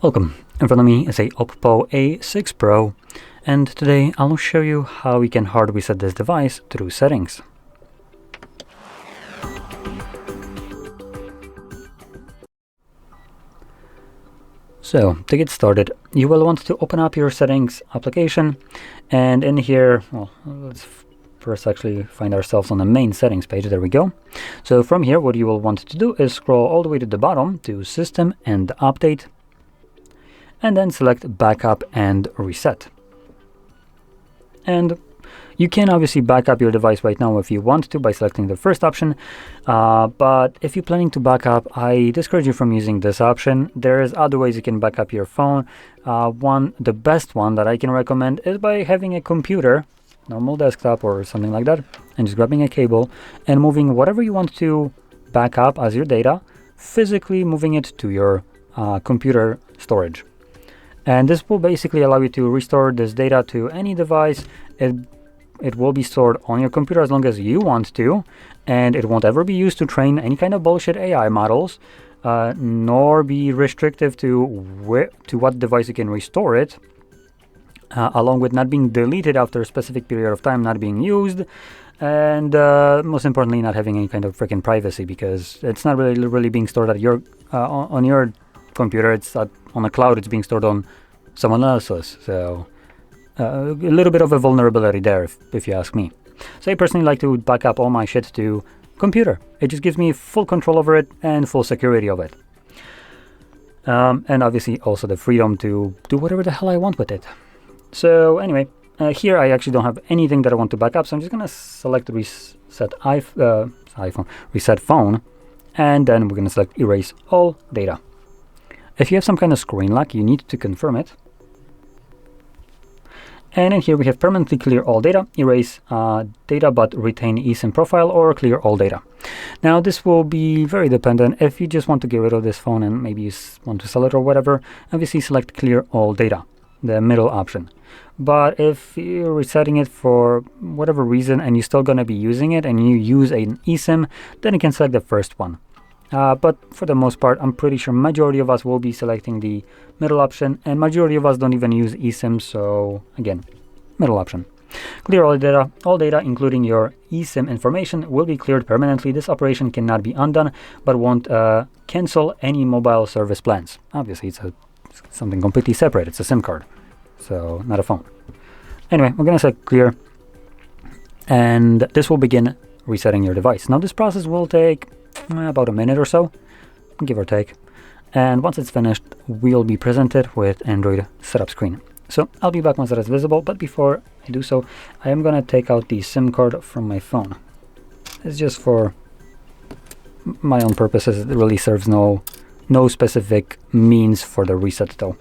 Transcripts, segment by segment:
Welcome. In front of me is a OPPO A6 Pro, and today I'll show you how we can hard reset this device through settings. So, to get started, you will want to open up your settings application, and in here, well, let's first actually find ourselves on the main settings page. There we go. So from here, what you will want to do is scroll all the way to the bottom to System and Update, and then select Backup and Reset. And you can obviously back up your device right now if you want to by selecting the first option, but if you're planning to back up, I discourage you from using this option. There's other ways you can back up your phone. The best one that I can recommend is by having a computer, normal desktop or something like that, and just grabbing a cable and moving whatever you want to back up as your data, physically moving it to your computer storage. And this will basically allow you to restore this data to any device. It will be stored on your computer as long as you want to, and it won't ever be used to train any kind of bullshit AI models, nor be restrictive to what device you can restore it, along with not being deleted after a specific period of time, not being used, and most importantly, not having any kind of freaking privacy, because it's not really being stored at your on your computer. It's on the cloud. It's being stored on someone else's. So a little bit of a vulnerability there, if you ask me. So I personally like to back up all my shit to computer. It just gives me full control over it and full security of it. And obviously also the freedom to do whatever the hell I want with it. So anyway, here I actually don't have anything that I want to back up, so I'm just gonna select reset phone, and then we're gonna select erase all data. If you have some kind of screen lock, you need to confirm it. And in here we have permanently clear all data, erase data but retain eSIM profile, or clear all data. Now this will be very dependent. If you just want to get rid of this phone and maybe you want to sell it or whatever, obviously select clear all data, the middle option. But if you're resetting it for whatever reason and you're still going to be using it and you use an eSIM, then you can select the first one. But for the most part, I'm pretty sure majority of us will be selecting the middle option, and majority of us don't even use eSIM, so again, middle option. Clear all data including your eSIM information will be cleared permanently. This operation cannot be undone, but won't cancel any mobile service plans. Obviously, it's something completely separate. It's a SIM card, so not a phone. Anyway, we're gonna select clear, and this will begin resetting your device. Now this process will take about a minute or so, give or take, and once it's finished, we'll be presented with Android setup screen. So I'll be back once that is visible, but before I do so, I am gonna take out the SIM card from my phone. It's just for my own purposes. It really serves no specific means for the reset though.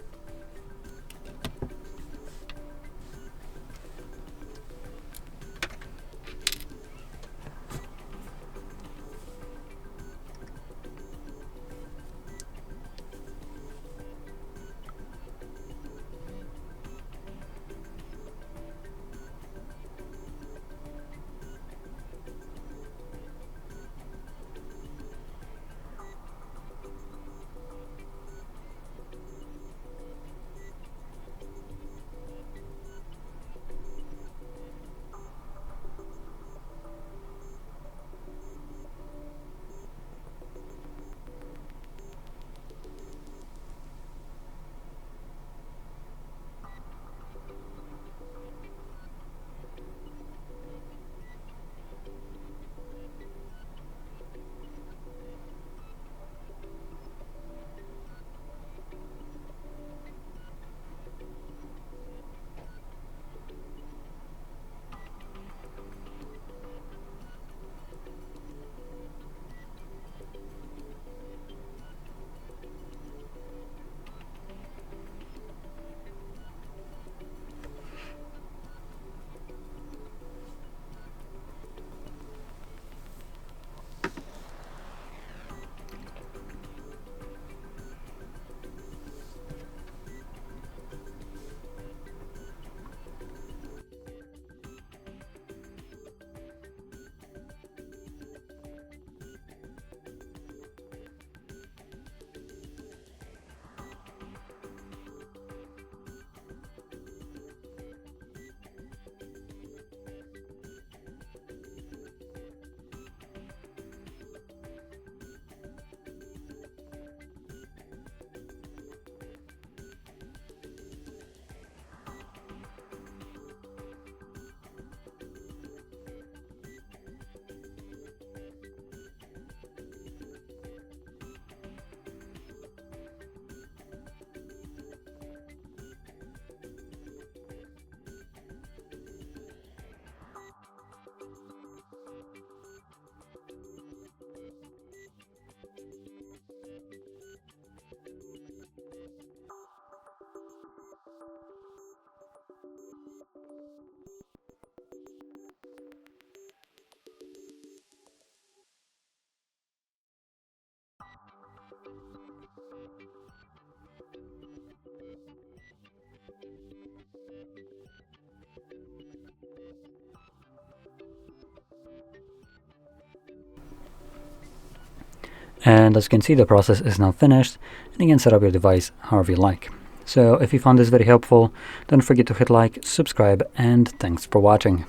And as you can see, the process is now finished, and you can set up your device however you like. So if you found this video helpful, don't forget to hit like, subscribe, and thanks for watching.